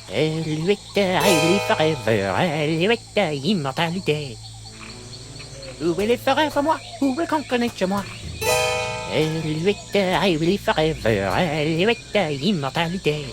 L8, I live forever. L8, immortalité. Who will live forever, moi? Who will conquer nature, moi? L8, I live forever. L8, immortalité.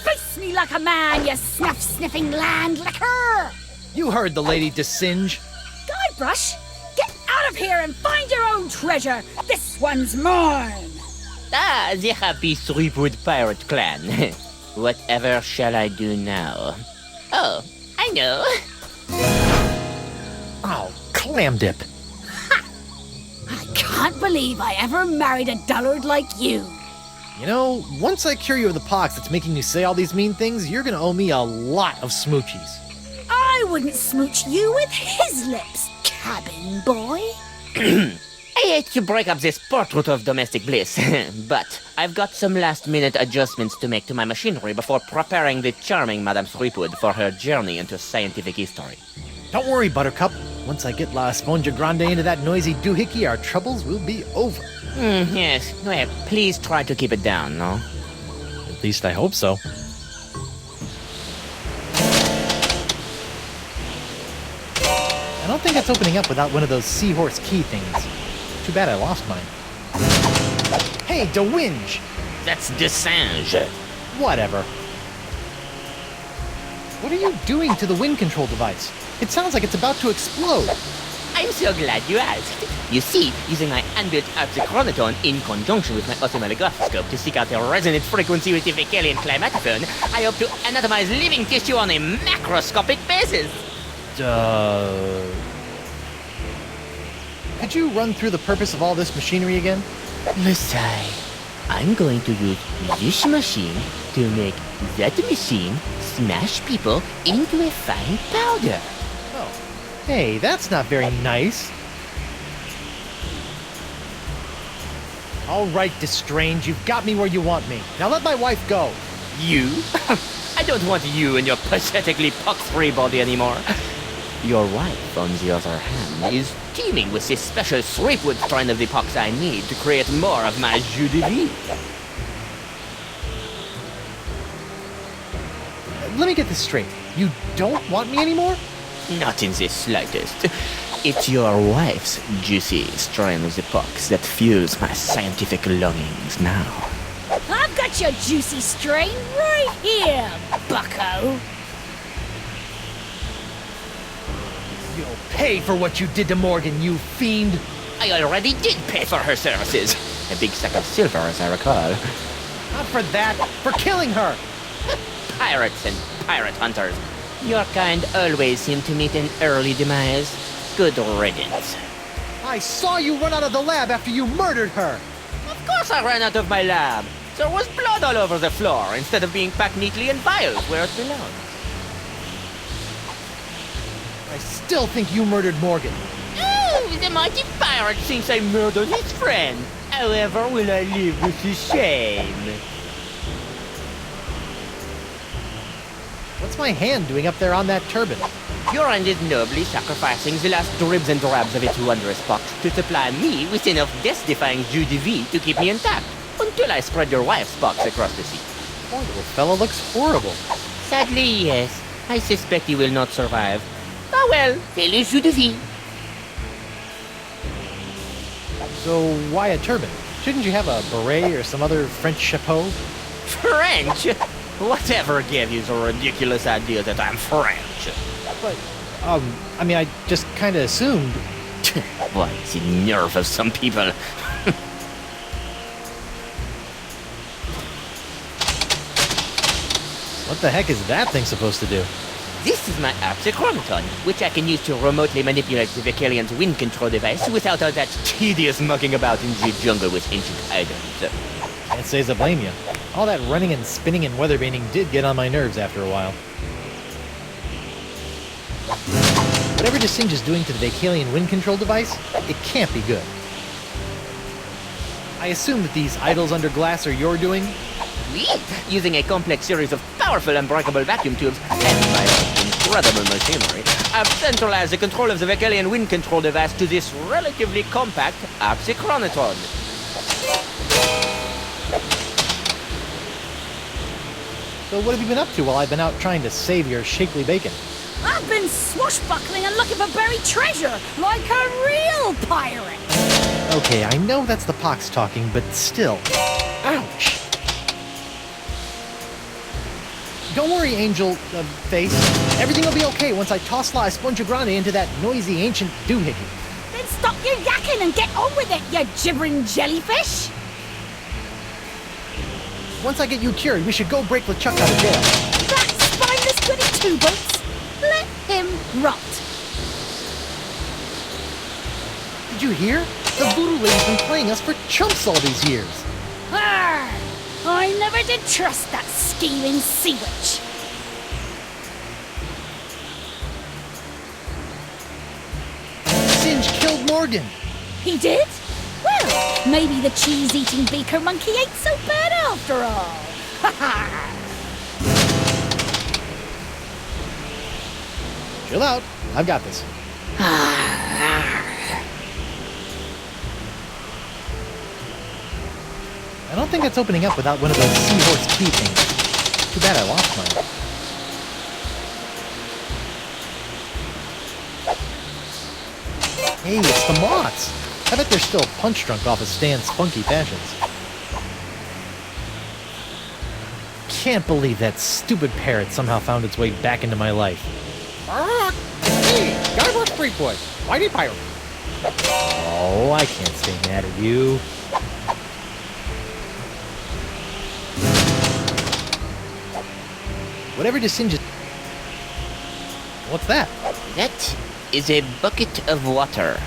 Face me like a man, you snuff-sniffing land licker! You heard the lady Desinge. Guybrush, get out of here and find your own treasure! This one's mine! Ah, the happy Threepwood pirate clan. Whatever shall I do now? Oh, I know. Oh, clam dip. I can't believe I ever married a dullard like you. You know, once I cure you of the pox that's making you say all these mean things, you're gonna owe me a lot of smoochies. I wouldn't smooch you with his lips, cabin boy. I hate to break up this portrait of domestic bliss, but I've got some last-minute adjustments to make to my machinery before preparing the charming Madame Threepwood for her journey into scientific history. Don't worry, Buttercup. Once I get La Esponja Grande into that noisy doohickey, our troubles will be over. Yes. Well, please try to keep it down, no? At least I hope so. I don't think it's opening up without one of those seahorse key things. Too bad I lost mine. Hey, DeWinge! That's Desinge. Whatever. What are you doing to the wind control device? It sounds like it's about to explode. I'm so glad you asked. You see, using my unbuilt chronotone in conjunction with my oscilloscope to seek out the resonant frequency with the Vecalian climatophone, I hope to anatomize living tissue on a macroscopic basis. Could you run through the purpose of all this machinery again? Messiah, I'm going to use this machine to make that machine smash people into a fine powder. Oh. Hey, that's not very nice. All right, Destrange, you've got me where you want me. Now let my wife go. You? I don't want you and your pathetically pox-free body anymore. Your wife, on the other hand, is teeming with this special Threepwood strain of the pox I need to create more of my jus de vie. Let me get this straight. You don't want me anymore? Not in the slightest. It's your wife's juicy strain of the pox that fuels my scientific longings now. I've got your juicy strain right here, bucko. You'll pay for what you did to Morgan, you fiend. I already did pay for her services. A big sack of silver, as I recall. Not for that, for killing her. Pirates and pirate hunters. Your kind always seem to meet an early demise. Good riddance. I saw you run out of the lab after you murdered her. Of course I ran out of my lab. There was blood all over the floor instead of being packed neatly in vials where it belongs. I still think you murdered Morgan. Oh, the mighty pirate thinks I murdered his friend. However will I live with the shame? What's my hand doing up there on that turban? Your hand is nobly sacrificing the last dribs and drabs of its wondrous pox to supply me with enough death-defying jus de vie to keep me intact, until I spread your wife's pox across the sea. Poor little fellow looks horrible. Sadly, yes. I suspect he will not survive. Ah well, c'est le jus de vie. So why a turban? Shouldn't you have a beret or some other French chapeau? French? Whatever gave you the ridiculous idea that I'm French? But, I mean, I just kind of assumed. Why, the nerve of some people. What the heck is that thing supposed to do? This is my chronoton, which I can use to remotely manipulate the Vecalian's wind control device without all that tedious mucking about in the jungle with ancient items. Can't say as I blame you. All that running and spinning and weathervaning did get on my nerves after a while. Whatever Desinge is doing to the Vecalian wind control device, it can't be good. I assume that these idols under glass are your doing? We, using a complex series of powerful unbreakable vacuum tubes and my incredible machinery, I've centralized the control of the vehicle and wind control device to this relatively compact oxychronotron. So what have you been up to while I've been out trying to save your shapely bacon? I've been swashbuckling and looking for buried treasure, like a real pirate. Okay, I know that's the pox talking, but still. Ouch! Don't worry, Angel Face. Everything will be okay once I toss La Esponja Grande into that noisy ancient doohickey. Then stop your yakking and get on with it, you gibbering jellyfish. Once I get you cured, we should go break LeChuck out of jail. That spineless goody two-boots. Let him rot. Did you hear? The voodoo lady's been playing us for chumps all these years. Arr! I never did trust that scheming sea witch. Singe killed Morgan. He did? Well, maybe the cheese-eating beaker monkey ain't so bad after all. Ha ha! Chill out. I've got this. I don't think it's opening up without one of those seahorse key things. Too bad I lost mine. Hey, it's the moths! I bet they're still punch-drunk off of Stan's funky fashions. Can't believe that stupid parrot somehow found its way back into my life. Hey, Guybrush Threepwood, mighty pirate. Oh, I can't stay mad at you. Whatever Singe... What's that? That is a bucket of water.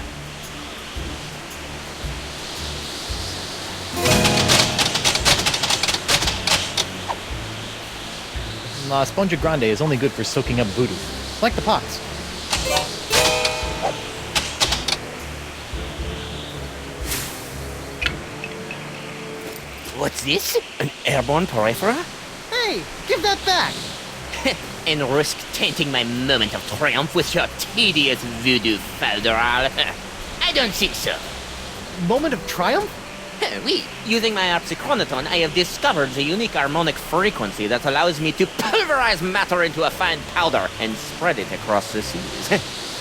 La Esponja Grande is only good for soaking up voodoo. Like the pots. What's this? An airborne peripheral? Hey, give that back! And risk tainting my moment of triumph with your tedious voodoo falderal? I don't think so. Moment of triumph? Oui, using my oxychronotron, I have discovered the unique harmonic frequency that allows me to pulverize matter into a fine powder and spread it across the seas.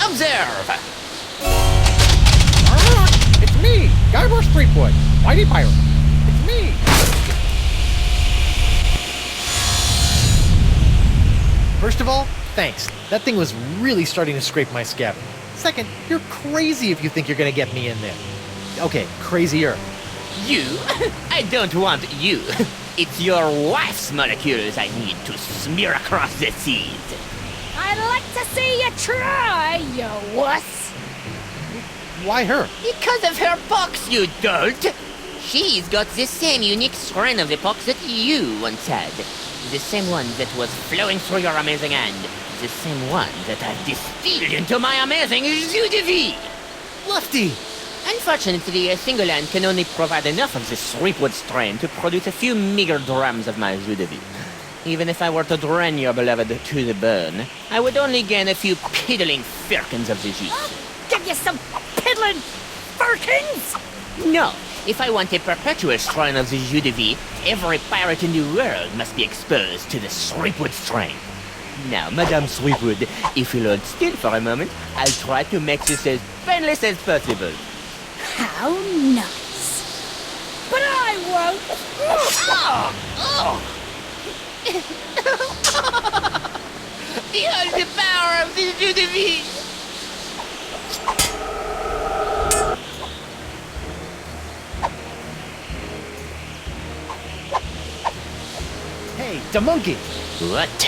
Observe! It's me, Guybrush Threepwood, mighty pirate. It's me. First of all, thanks. That thing was really starting to scrape my scabbard. Second, you're crazy if you think you're gonna get me in there. Okay, crazier. You? I don't want you. It's your wife's molecules I need to smear across the seas. I'd like to see you try, you wuss. Why her? Because of her pox, you dolt! She's got the same unique strain of the pox that you once had. The same one that was flowing through your amazing hand. The same one that I've distilled into my amazing jus de vie. Lefty! Unfortunately, a single hand can only provide enough of this Threepwood strain to produce a few meager drams of my jus de vie. Even if I were to drain your beloved to the bone, I would only gain a few piddling firkins of the jus. I'll give you some piddling firkins. No, if I want a perpetual strain of the jus de vie, every pirate in the world must be exposed to the Threepwood strain. Now, Madame Threepwood, if you'll hold still for a moment, I'll try to make this as painless as possible. How nice. But I won't. Behold the power of the jus de vie! Hey, the monkey! What?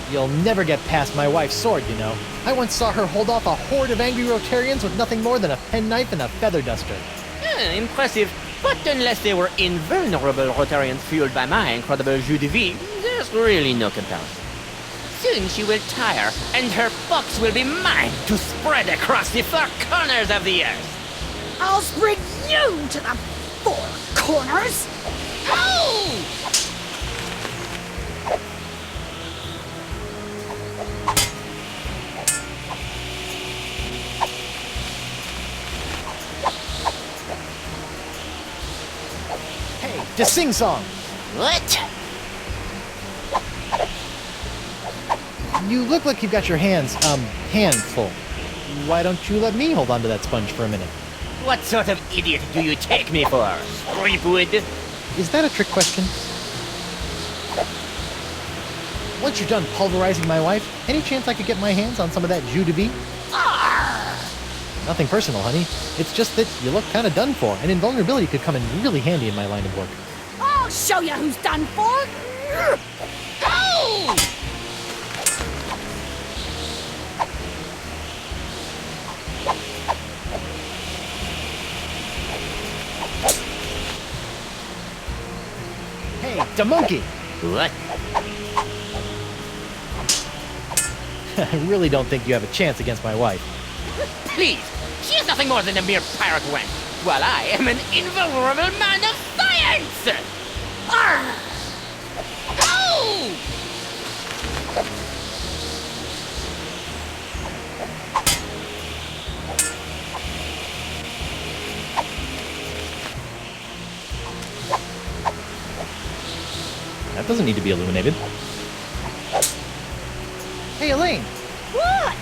You'll never get past my wife's sword, you know. I once saw her hold off a horde of angry Rotarians with nothing more than a penknife and a feather duster. Impressive. But unless they were invulnerable Rotarians fueled by my incredible jus de vie, there's really no comparison. Soon she will tire, and her pox will be mine to spread across the four corners of the earth. I'll spread you to the four corners. Oh! to sing-song. What? You look like you've got your hands, handful. Why don't you let me hold on to that sponge for a minute? What sort of idiot do you take me for, Threepwood? Is that a trick question? Once you're done pulverizing my wife, any chance I could get my hands on some of that jus de vie? Nothing personal, honey. It's just that you look kind of done for, and invulnerability could come in really handy in my line of work. I'll show you who's done for. Oh! Hey, the monkey! What? I really don't think you have a chance against my wife. Please, she is nothing more than a mere pirate wench, while I am an invulnerable man of science! Arr! Oh! That doesn't need to be illuminated. Hey, Elaine! What?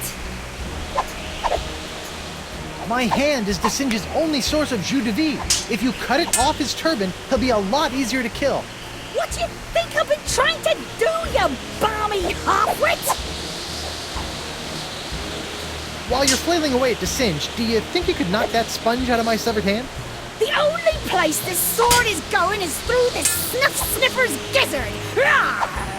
My hand is Desinge's only source of jus de vie. If you cut it off his turban, he'll be a lot easier to kill. What do you think I've been trying to do, you balmy half-wit? While you're flailing away at Desinge, do you think you could knock that sponge out of my severed hand? The only place this sword is going is through this snuff-sniffer's gizzard. Rawr!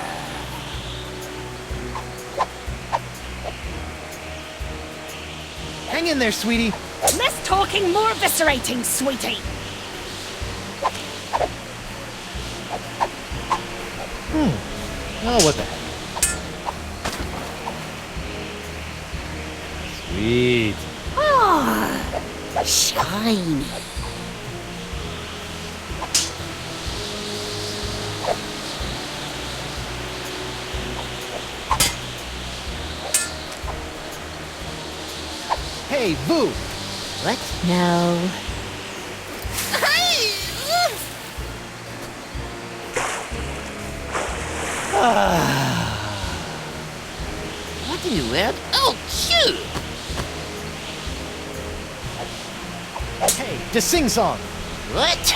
Hang in there, sweetie. Less talking, more eviscerating, sweetie. Oh, what the heck. Sweet. Ah, shiny. Hey, Boo! What? No. What in the world? Oh, shoot! Hey, to sing-song! What?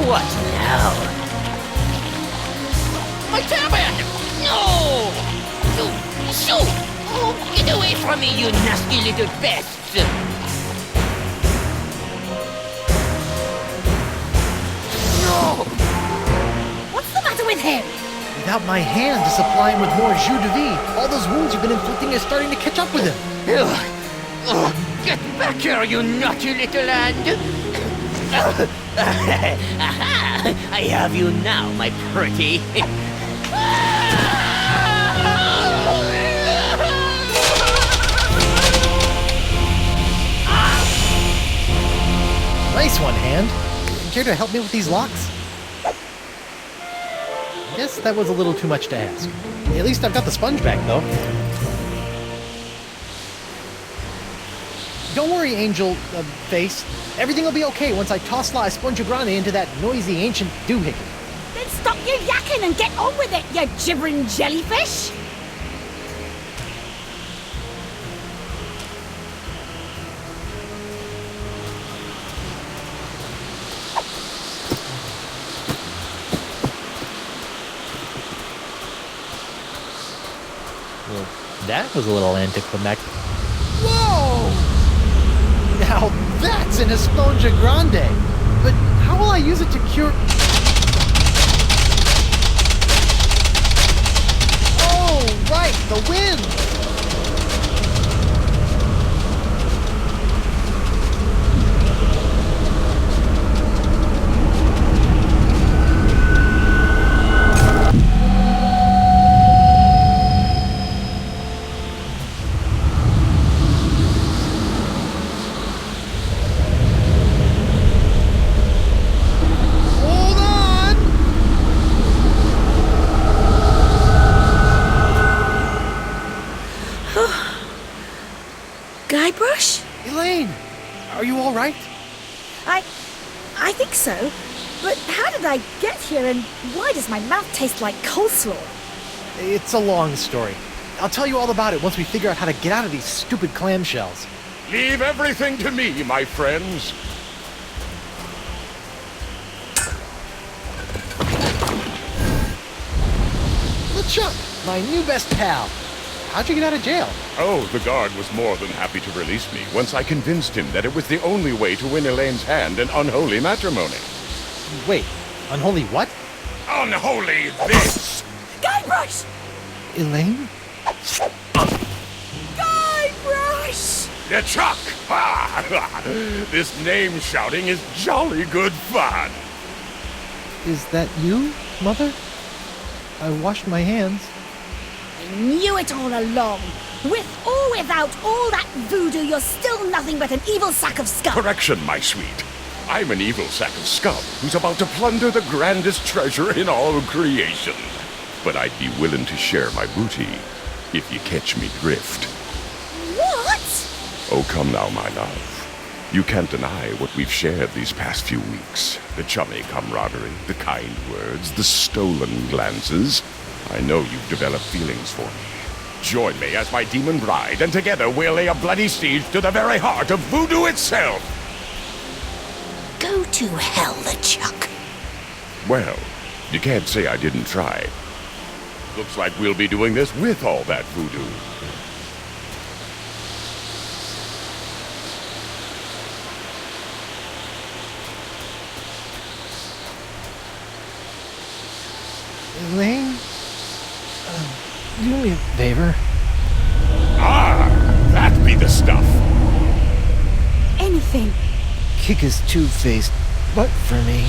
What now? My turban! No! Shoo! Oh, get away from me, you nasty little pest! No! What's the matter with him? Without my hand to supply him with more jus de vie, all those wounds you've been inflicting are starting to catch up with him. Get back here, you naughty little hand! I have you now, my pretty. Nice one, hand. Care to help me with these locks? I guess that was a little too much to ask. At least I've got the sponge back, though. Don't worry, Angel Face. Everything will be okay once I toss La Esponja Grande into that noisy ancient doohickey. Then stop your yakking and get on with it, you gibbering jellyfish! Well, that was a little anticlimactic. Whoa! Now that's an Esponja Grande! But how will I use it to cure... Oh, right, the wind! Guybrush? Elaine, are you all right? I think so. But how did I get here, and why does my mouth taste like coleslaw? It's a long story. I'll tell you all about it once we figure out how to get out of these stupid clamshells. Leave everything to me, my friends. LeChuck, my new best pal. How'd you get out of jail? Oh, the guard was more than happy to release me once I convinced him that it was the only way to win Elaine's hand in unholy matrimony. Wait, unholy what? Unholy this! Guybrush! Elaine? Guybrush! LeChuck! Ha! This name shouting is jolly good fun. Is that you, Mother? I washed my hands. I knew it all along. With or without all that voodoo, you're still nothing but an evil sack of scum. Correction, my sweet. I'm an evil sack of scum who's about to plunder the grandest treasure in all creation. But I'd be willing to share my booty if you catch me drift. What? Oh, come now, my love. You can't deny what we've shared these past few weeks. The chummy camaraderie, the kind words, the stolen glances. I know you've developed feelings for me. Join me as my demon bride, and together we'll lay a bloody siege to the very heart of voodoo itself. Go to hell, LeChuck. Well, you can't say I didn't try. Looks like we'll be doing this with all that voodoo. Elaine? Do me a favor. Ah, that be the stuff. Anything. Kick his two-faced butt for me.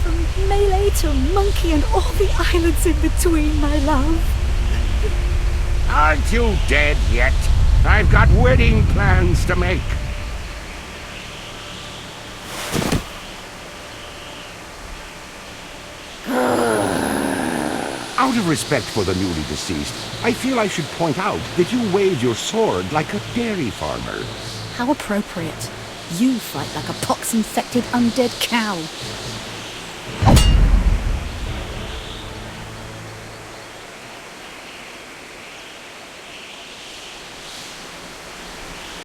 From Melee to Monkey and all the islands in between, my love. Aren't you dead yet? I've got wedding plans to make. Out of respect for the newly deceased, I feel I should point out that you waved your sword like a dairy farmer. How appropriate. You fight like a pox-infected undead cow.